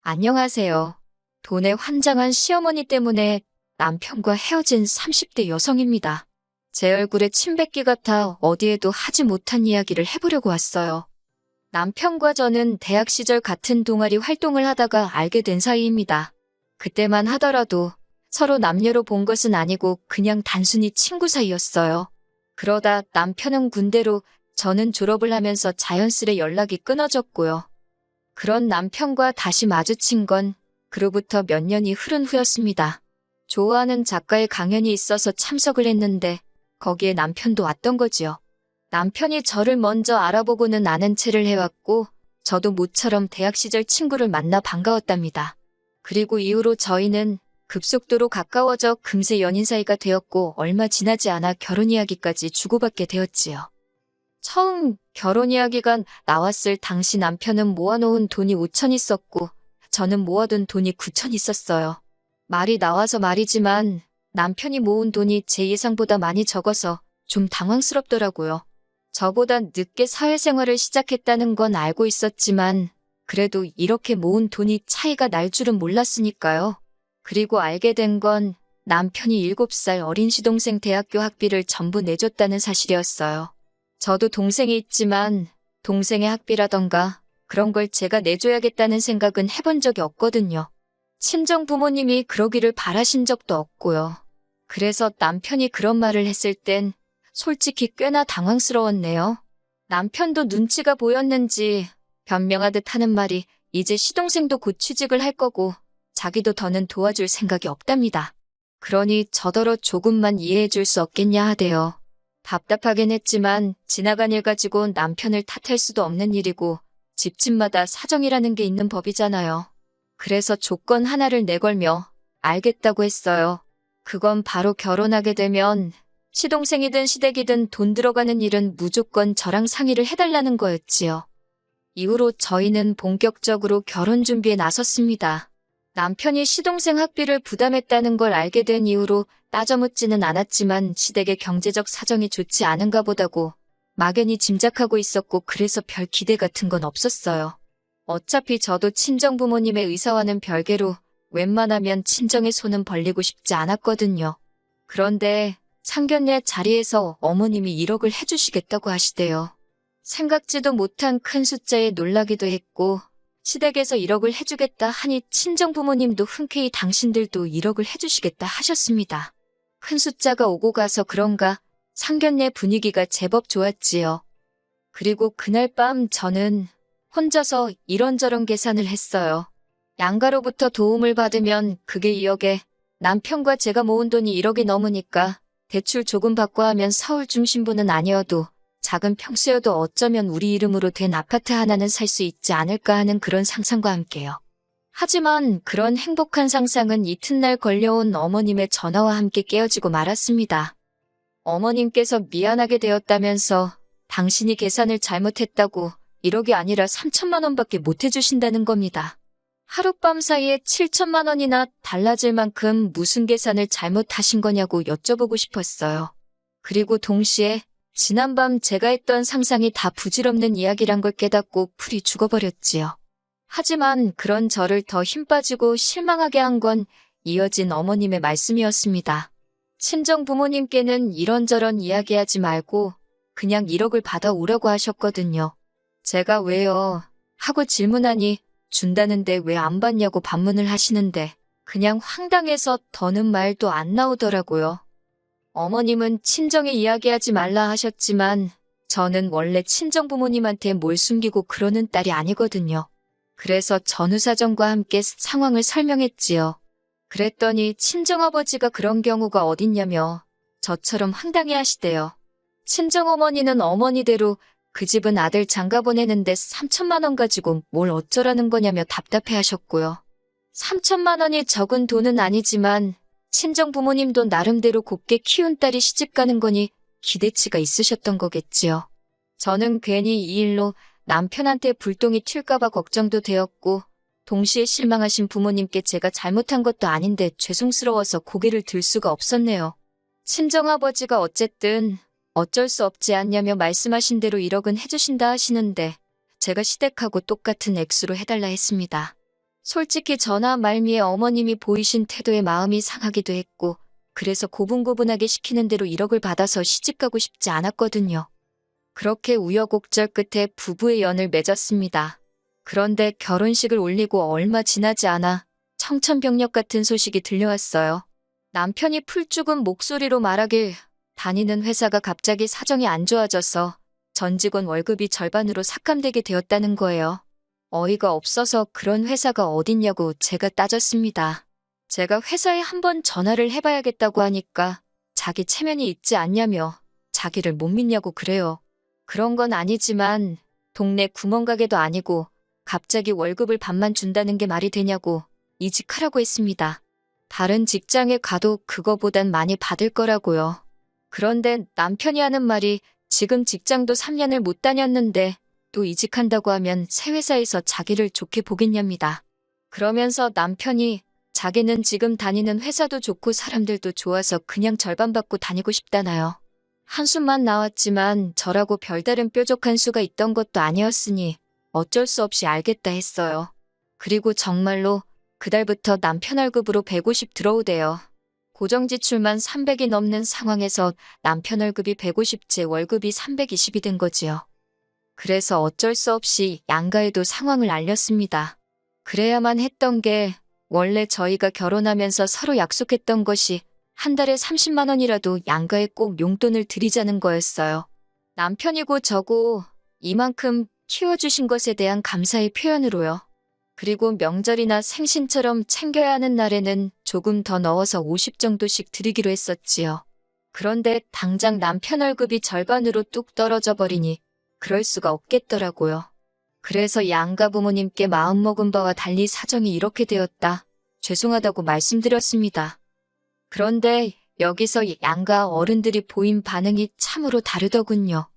안녕하세요. 돈에 환장한 시어머니 때문에 남편과 헤어진 30대 여성입니다. 제 얼굴에 침 뱉기 같아 어디에도 하지 못한 이야기를 해보려고 왔어요. 남편과 저는 대학 시절 같은 동아리 활동을 하다가 알게 된 사이입니다. 그때만 하더라도 서로 남녀로 본 것은 아니고 그냥 단순히 친구 사이였어요. 그러다 남편은 군대로 저는 졸업을 하면서 자연스레 연락이 끊어졌고요. 그런 남편과 다시 마주친 건 그로부터 몇 년이 흐른 후였습니다. 좋아하는 작가의 강연이 있어서 참석을 했는데 거기에 남편도 왔던 거지요. 남편이 저를 먼저 알아보고는 아는 체를 해왔고 저도 모처럼 대학 시절 친구를 만나 반가웠답니다. 그리고 이후로 저희는 급속도로 가까워져 금세 연인 사이가 되었고 얼마 지나지 않아 결혼 이야기까지 주고받게 되었지요. 처음 결혼 이야기가 나왔을 당시 남편은 모아놓은 돈이 5천 있었고 저는 모아둔 돈이 9천 있었어요. 말이 나와서 말이지만 남편이 모은 돈이 제 예상보다 많이 적어서 좀 당황스럽더라고요. 저보다 늦게 사회생활을 시작했다는 건 알고 있었지만 그래도 이렇게 모은 돈이 차이가 날 줄은 몰랐으니까요. 그리고 알게 된 건 남편이 7살 어린 시동생 대학교 학비를 전부 내줬다는 사실이었어요. 저도 동생이 있지만 동생의 학비라던가 그런 걸 제가 내줘야겠다는 생각은 해본 적이 없거든요. 친정 부모님이 그러기를 바라신 적도 없고요. 그래서 남편이 그런 말을 했을 땐 솔직히 꽤나 당황스러웠네요. 남편도 눈치가 보였는지 변명하듯 하는 말이 이제 시동생도 곧 취직을 할 거고 자기도 더는 도와줄 생각이 없답니다. 그러니 저더러 조금만 이해해 줄 수 없겠냐 하대요. 답답하긴 했지만 지나간 일 가지고 남편을 탓할 수도 없는 일이고 집집마다 사정이라는 게 있는 법이잖아요. 그래서 조건 하나를 내걸며 알겠다고 했어요. 그건 바로 결혼하게 되면 시동생이든 시댁이든 돈 들어가는 일은 무조건 저랑 상의를 해달라는 거였지요. 이후로 저희는 본격적으로 결혼 준비에 나섰습니다. 남편이 시동생 학비를 부담했다는 걸 알게 된 이후로 따져묻지는 않았지만 시댁의 경제적 사정이 좋지 않은가 보다고 막연히 짐작하고 있었고 그래서 별 기대 같은 건 없었어요. 어차피 저도 친정부모님의 의사와는 별개로 웬만하면 친정의 손은 벌리고 싶지 않았거든요. 그런데 상견례 자리에서 어머님이 1억을 해주시겠다고 하시대요. 생각지도 못한 큰 숫자에 놀라기도 했고 시댁에서 1억을 해주겠다 하니 친정부모님도 흔쾌히 당신들도 1억을 해주시겠다 하셨습니다. 큰 숫자가 오고 가서 그런가 상견례 분위기가 제법 좋았지요. 그리고 그날 밤 저는 혼자서 이런저런 계산을 했어요. 양가로부터 도움을 받으면 그게 2억에 남편과 제가 모은 돈이 1억이 넘으니까 대출 조금 받고 하면 서울 중심부는 아니어도 작은 평수여도 어쩌면 우리 이름으로 된 아파트 하나는 살 수 있지 않을까 하는 그런 상상과 함께요. 하지만 그런 행복한 상상은 이튿날 걸려온 어머님의 전화와 함께 깨어지고 말았습니다. 어머님께서 미안하게 되었다면서 당신이 계산을 잘못했다고 1억이 아니라 3천만 원밖에 못 해주신다는 겁니다. 하룻밤 사이에 7천만 원이나 달라질 만큼 무슨 계산을 잘못하신 거냐고 여쭤보고 싶었어요. 그리고 동시에 지난밤 제가 했던 상상이 다 부질없는 이야기란 걸 깨닫고 풀이 죽어버렸지요. 하지만 그런 저를 더 힘 빠지고 실망하게 한 건 이어진 어머님의 말씀이었습니다. 친정 부모님께는 이런저런 이야기하지 말고 그냥 1억을 받아오라고 하셨거든요. 제가 왜요? 하고 질문하니 준다는데 왜 안 받냐고 반문을 하시는데 그냥 황당해서 더는 말도 안 나오더라고요. 어머님은 친정에 이야기하지 말라 하셨지만 저는 원래 친정 부모님한테 뭘 숨기고 그러는 딸이 아니거든요. 그래서 전후사정과 함께 상황을 설명했지요. 그랬더니 친정아버지가 그런 경우가 어딨냐며 저처럼 황당해 하시대요. 친정어머니는 어머니대로 그 집은 아들 장가 보내는데 3천만 원 가지고 뭘 어쩌라는 거냐며 답답해 하셨고요. 3천만 원이 적은 돈은 아니지만 친정 부모님도 나름대로 곱게 키운 딸이 시집가는 거니 기대치가 있으셨던 거겠지요. 저는 괜히 이 일로 남편한테 불똥이 튈까봐 걱정도 되었고 동시에 실망하신 부모님께 제가 잘못한 것도 아닌데 죄송스러워서 고개를 들 수가 없었네요. 친정아버지가 어쨌든 어쩔 수 없지 않냐며 말씀하신 대로 1억은 해주신다 하시는데 제가 시댁하고 똑같은 액수로 해달라 했습니다. 솔직히 전화 말미에 어머님이 보이신 태도에 마음이 상하기도 했고, 그래서 고분고분하게 시키는 대로 1억을 받아서 시집가고 싶지 않았거든요. 그렇게 우여곡절 끝에 부부의 연을 맺었습니다. 그런데 결혼식을 올리고 얼마 지나지 않아 청천벽력 같은 소식이 들려왔어요. 남편이 풀죽은 목소리로 말하길 다니는 회사가 갑자기 사정이 안 좋아져서 전 직원 월급이 절반으로 삭감되게 되었다는 거예요. 어이가 없어서 그런 회사가 어딨냐고 제가 따졌습니다. 제가 회사에 한번 전화를 해봐야겠다고 하니까 자기 체면이 있지 않냐며 자기를 못 믿냐고 그래요. 그런 건 아니지만 동네 구멍가게도 아니고 갑자기 월급을 반만 준다는 게 말이 되냐고 이직하라고 했습니다. 다른 직장에 가도 그거보단 많이 받을 거라고요. 그런데 남편이 하는 말이 지금 직장도 3년을 못 다녔는데 또 이직한다고 하면 새 회사에서 자기를 좋게 보겠냐입니다. 그러면서 남편이 자기는 지금 다니는 회사도 좋고 사람들도 좋아서 그냥 절반 받고 다니고 싶다나요. 한숨만 나왔지만 저라고 별다른 뾰족한 수가 있던 것도 아니었으니 어쩔 수 없이 알겠다 했어요. 그리고 정말로 그달부터 남편 월급으로 150 들어오대요. 고정지출만 300이 넘는 상황에서 남편 월급이 150, 제 월급이 320이 된 거지요. 그래서 어쩔 수 없이 양가에도 상황을 알렸습니다. 그래야만 했던 게 원래 저희가 결혼하면서 서로 약속했던 것이 한 달에 30만 원이라도 양가에 꼭 용돈을 드리자는 거였어요. 남편이고 저고 이만큼 키워주신 것에 대한 감사의 표현으로요. 그리고 명절이나 생신처럼 챙겨야 하는 날에는 조금 더 넣어서 50 정도씩 드리기로 했었지요. 그런데 당장 남편 월급이 절반으로 뚝 떨어져 버리니 그럴 수가 없겠더라고요. 그래서 양가 부모님께 마음먹은 바와 달리 사정이 이렇게 되었다. 죄송하다고 말씀드렸습니다. 그런데 여기서 양가 어른들이 보인 반응이 참으로 다르더군요.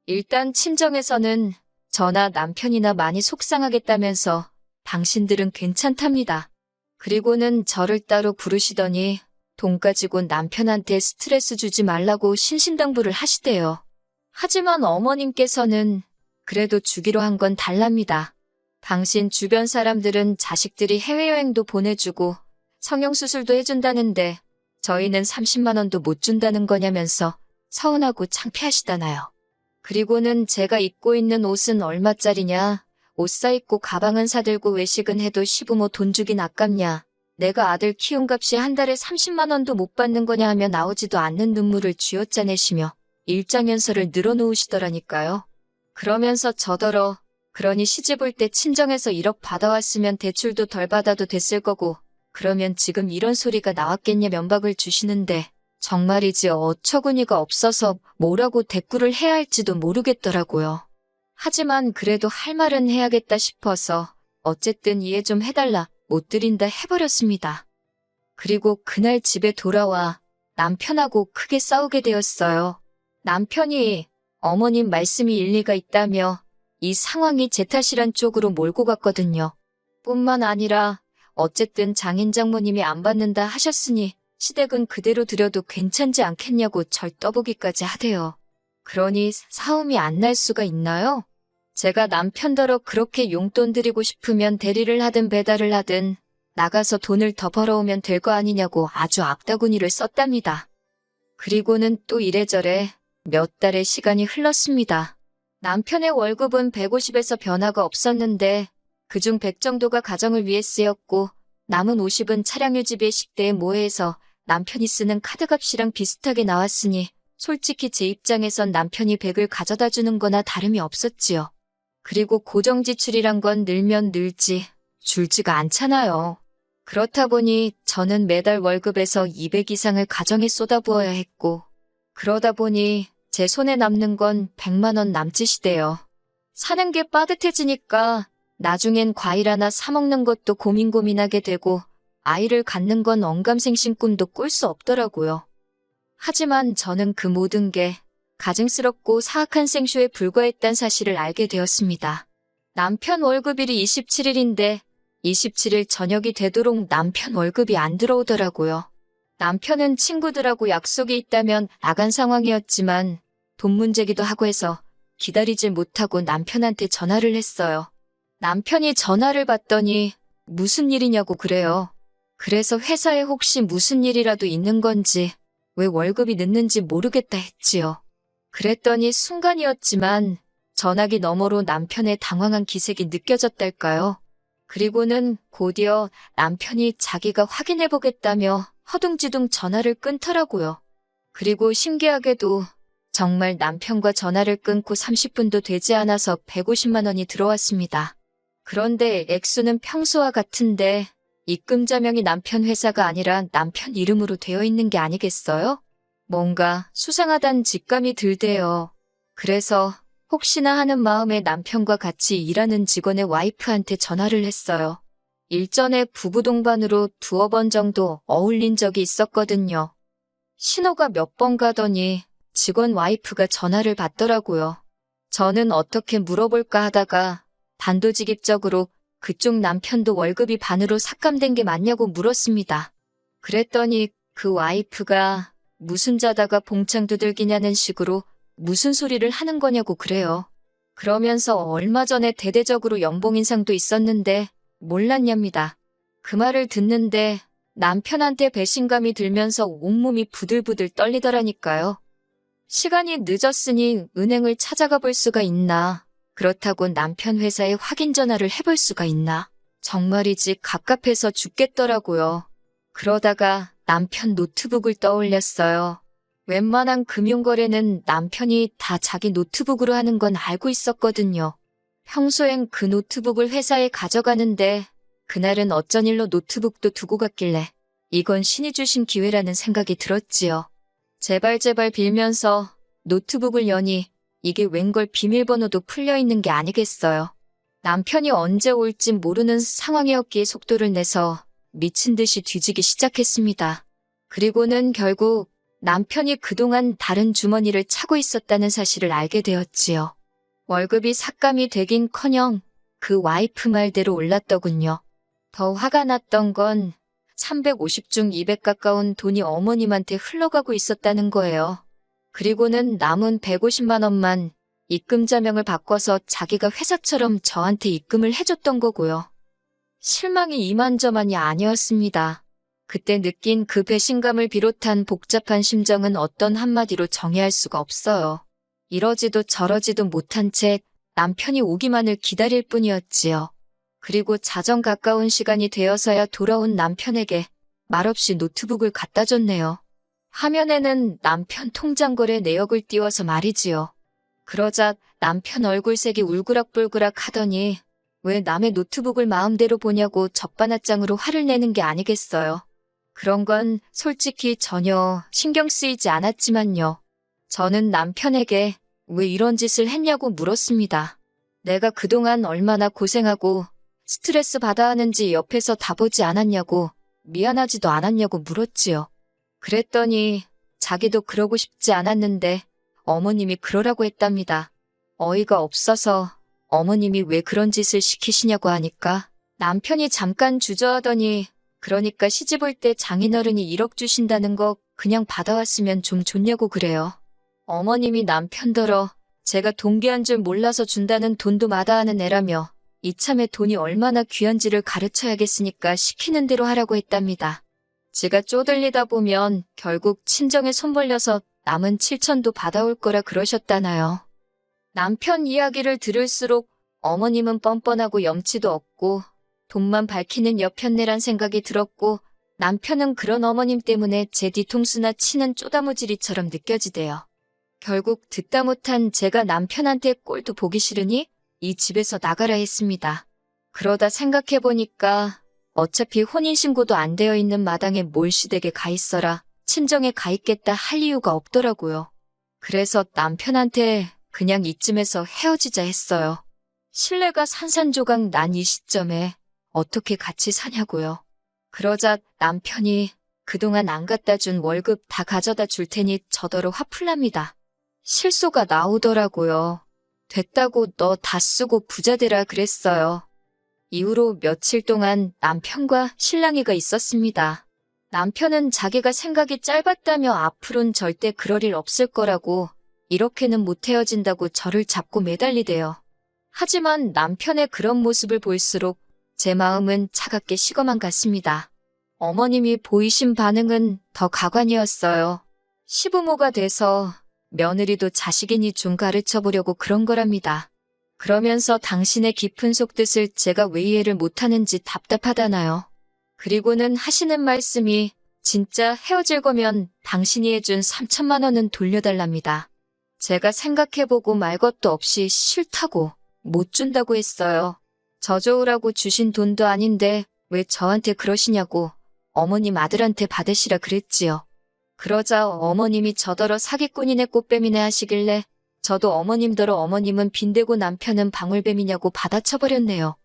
일단 친정에서는 저나 남편이나 많이 속상하겠다면서 당신들은 괜찮답니다. 그리고는 저를 따로 부르시더니 돈 가지고 남편한테 스트레스 주지 말라고 신신당부를 하시대요. 하지만 어머님께서는 그래도 주기로 한 건 달랍니다. 당신 주변 사람들은 자식들이 해외여행도 보내주고 성형수술도 해준다는데 저희는 30만 원도 못 준다는 거냐면서 서운하고 창피하시다나요. 그리고는 제가 입고 있는 옷은 얼마짜리냐, 옷 사입고 가방은 사들고 외식은 해도 시부모 돈 주긴 아깝냐, 내가 아들 키운 값이 한 달에 30만 원도 못 받는 거냐 하며 나오지도 않는 눈물을 쥐어짜내시며 일장연설을 늘어놓으시더라니까요. 그러면서 저더러 그러니 시집 올 때 친정에서 1억 받아왔으면 대출도 덜 받아도 됐을 거고 그러면 지금 이런 소리가 나왔겠냐 면박을 주시는데 정말이지 어처구니가 없어서 뭐라고 대꾸를 해야 할지도 모르겠더라고요. 하지만 그래도 할 말은 해야겠다 싶어서 어쨌든 이해 좀 해달라 못 드린다 해버렸습니다. 그리고 그날 집에 돌아와 남편하고 크게 싸우게 되었어요. 남편이 어머님 말씀이 일리가 있다며 이 상황이 제 탓이란 쪽으로 몰고 갔거든요. 뿐만 아니라 어쨌든 장인 장모님이 안 받는다 하셨으니 시댁은 그대로 드려도 괜찮지 않겠냐고 절 떠보기까지 하대요. 그러니 싸움이 안 날 수가 있나요? 제가 남편더러 그렇게 용돈 드리고 싶으면 대리를 하든 배달을 하든 나가서 돈을 더 벌어오면 될 거 아니냐고 아주 악다구니를 썼답니다. 그리고는 또 이래저래 몇 달의 시간이 흘렀습니다. 남편의 월급은 150에서 변화가 없었는데 그중 100 정도가 가정을 위해 쓰였고 남은 50은 차량 유지비에 식대에 모해서 남편이 쓰는 카드값이랑 비슷하게 나왔으니 솔직히 제 입장에선 남편이 100을 가져다 주는 거나 다름이 없었지요. 그리고 고정지출이란 건 늘면 늘지 줄지가 않잖아요. 그렇다 보니 저는 매달 월급에서 200 이상을 가정에 쏟아부어야 했고 그러다 보니 제 손에 남는 건 100만 원 남짓이대요. 사는 게 빠듯해지니까 나중엔 과일 하나 사 먹는 것도 고민하게 되고 아이를 갖는 건 언감생심 꿈도 꿀 수 없더라고요. 하지만 저는 그 모든 게 가증스럽고 사악한 생쇼에 불과했단 사실을 알게 되었습니다. 남편 월급일이 27일인데 27일 저녁이 되도록 남편 월급이 안 들어오더라고요. 남편은 친구들하고 약속이 있다면 나간 상황이었지만 돈 문제기도 하고 해서 기다리질 못하고 남편한테 전화를 했어요. 남편이 전화를 받더니 무슨 일이냐고 그래요. 그래서 회사에 혹시 무슨 일이라도 있는 건지, 왜 월급이 늦는지 모르겠다 했지요. 그랬더니 순간이었지만 전화기 너머로 남편의 당황한 기색이 느껴졌달까요. 그리고는 곧이어 남편이 자기가 확인해보겠다며 허둥지둥 전화를 끊더라고요. 그리고 신기하게도 정말 남편과 전화를 끊고 30분도 되지 않아서 150만 원이 들어왔습니다. 그런데 액수는 평소와 같은데 입금자명이 남편 회사가 아니라 남편 이름으로 되어 있는 게 아니겠어요? 뭔가 수상하단 직감이 들대요. 그래서 혹시나 하는 마음에 남편과 같이 일하는 직원의 와이프한테 전화를 했어요. 일전에 부부 동반으로 2번 정도 어울린 적이 있었거든요. 신호가 몇 번 가더니 직원 와이프가 전화를 받더라고요. 저는 어떻게 물어볼까 하다가 단도직입적으로 그쪽 남편도 월급이 반으로 삭감된 게 맞냐고 물었습니다. 그랬더니 그 와이프가 무슨 자다가 봉창 두들기냐는 식으로 무슨 소리를 하는 거냐고 그래요. 그러면서 얼마 전에 대대적으로 연봉 인상도 있었는데 몰랐냐입니다. 그 말을 듣는데 남편한테 배신감이 들면서 온몸이 부들부들 떨리더라니까요. 시간이 늦었으니 은행을 찾아가 볼 수가 있나? 그렇다고 남편 회사에 확인 전화를 해볼 수가 있나? 정말이지 갑갑해서 죽겠더라고요. 그러다가 남편 노트북을 떠올렸어요. 웬만한 금융거래는 남편이 다 자기 노트북으로 하는 건 알고 있었거든요. 평소엔 그 노트북을 회사에 가져가는데 그날은 어쩐 일로 노트북도 두고 갔길래 이건 신이 주신 기회라는 생각이 들었지요. 제발 빌면서 노트북을 여니 이게 웬걸 비밀번호도 풀려있는 게 아니겠어요. 남편이 언제 올지 모르는 상황이었기에 속도를 내서 미친 듯이 뒤지기 시작했습니다. 그리고는 결국 남편이 그동안 다른 주머니를 차고 있었다는 사실을 알게 되었지요. 월급이 삭감이 되긴커녕 그 와이프 말대로 올랐더군요. 더 화가 났던 건 350 중 200 가까운 돈이 어머님한테 흘러가고 있었다는 거예요. 그리고는 남은 150만 원만 입금자명을 바꿔서 자기가 회사처럼 저한테 입금을 해줬던 거고요. 실망이 이만저만이 아니었습니다. 그때 느낀 그 배신감을 비롯한 복잡한 심정은 어떤 한마디로 정의할 수가 없어요. 이러지도 저러지도 못한 채 남편이 오기만을 기다릴 뿐이었지요. 그리고 자정 가까운 시간이 되어서야 돌아온 남편에게 말없이 노트북을 갖다 줬네요. 화면에는 남편 통장거래 내역을 띄워서 말이지요. 그러자 남편 얼굴색이 울그락불그락 하더니 왜 남의 노트북을 마음대로 보냐고 적반하장으로 화를 내는 게 아니겠어요. 그런 건 솔직히 전혀 신경 쓰이지 않았지만요. 저는 남편에게 왜 이런 짓을 했냐고 물었습니다. 내가 그동안 얼마나 고생하고 스트레스 받아 하는지 옆에서 다 보지 않았냐고, 미안하지도 않았냐고 물었지요. 그랬더니 자기도 그러고 싶지 않았는데 어머님이 그러라고 했답니다. 어이가 없어서 어머님이 왜 그런 짓을 시키시냐고 하니까 남편이 잠깐 주저하더니 그러니까 시집 올 때 장인어른이 1억 주신다는 거 그냥 받아왔으면 좀 좋냐고 그래요. 어머님이 남편더러 제가 동기한 줄 몰라서 준다는 돈도 마다하는 애라며 이참에 돈이 얼마나 귀한지를 가르쳐야겠으니까 시키는 대로 하라고 했답니다. 제가 쪼들리다 보면 결국 친정에 손 벌려서 남은 7천도 받아올 거라 그러셨다나요. 남편 이야기를 들을수록 어머님은 뻔뻔하고 염치도 없고 돈만 밝히는 여편네란 생각이 들었고 남편은 그런 어머님 때문에 제 뒤통수나 치는 쪼다무지리처럼 느껴지대요. 결국 듣다 못한 제가 남편한테 꼴도 보기 싫으니 이 집에서 나가라 했습니다. 그러다 생각해보니까 어차피 혼인신고도 안 되어 있는 마당에 뭘 시댁에 가 있어라 친정에 가 있겠다 할 이유가 없더라고요. 그래서 남편한테 그냥 이쯤에서 헤어지자 했어요. 신뢰가 산산조각 난 이 시점에 어떻게 같이 사냐고요. 그러자 남편이 그동안 안 갖다 준 월급 다 가져다 줄 테니 저더러 화풀 납니다. 실소가 나오더라고요. 됐다고 너 다 쓰고 부자 되라 그랬어요. 이후로 며칠 동안 남편과 실랑이가 있었습니다. 남편은 자기가 생각이 짧았다며 앞으론 절대 그럴 일 없을 거라고 이렇게는 못 헤어진다고 저를 잡고 매달리대요. 하지만 남편의 그런 모습을 볼수록 제 마음은 차갑게 식어만 갔습니다. 어머님이 보이신 반응은 더 가관이었어요. 시부모가 돼서 며느리도 자식이니 좀 가르쳐 보려고 그런 거랍니다. 그러면서 당신의 깊은 속뜻을 제가 왜 이해를 못하는지 답답하다나요. 그리고는 하시는 말씀이 진짜 헤어질 거면 당신이 해준 3천만 원은 돌려달랍니다. 제가 생각해보고 말 것도 없이 싫다고 못 준다고 했어요. 저 좋으라고 주신 돈도 아닌데 왜 저한테 그러시냐고 어머님 아들한테 받으시라 그랬지요. 그러자 어머님이 저더러 사기꾼이네 꽃뱀이네 하시길래 저도 어머님더러 어머님은 빈대고 남편은 방울뱀이냐고 받아쳐버렸네요.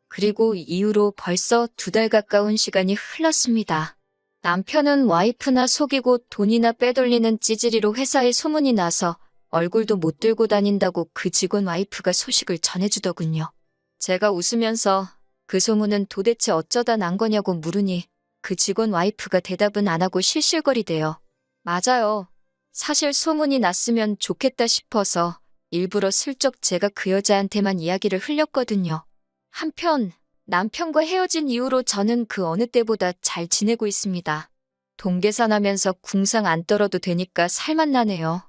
그리고 이후로 벌써 2달 가까운 시간이 흘렀습니다. 남편은 와이프나 속이고 돈이나 빼돌리는 찌질이로 회사에 소문이 나서 얼굴도 못 들고 다닌다고 그 직원 와이프가 소식을 전해주더군요. 제가 웃으면서 그 소문은 도대체 어쩌다 난 거냐고 물으니 그 직원 와이프가 대답은 안 하고 실실거리대요. 맞아요. 사실 소문이 났으면 좋겠다 싶어서 일부러 슬쩍 제가 그 여자한테만 이야기를 흘렸거든요. 한편 남편과 헤어진 이후로 저는 그 어느 때보다 잘 지내고 있습니다. 돈 계산하면서 궁상 안 떨어도 되니까 살만 나네요.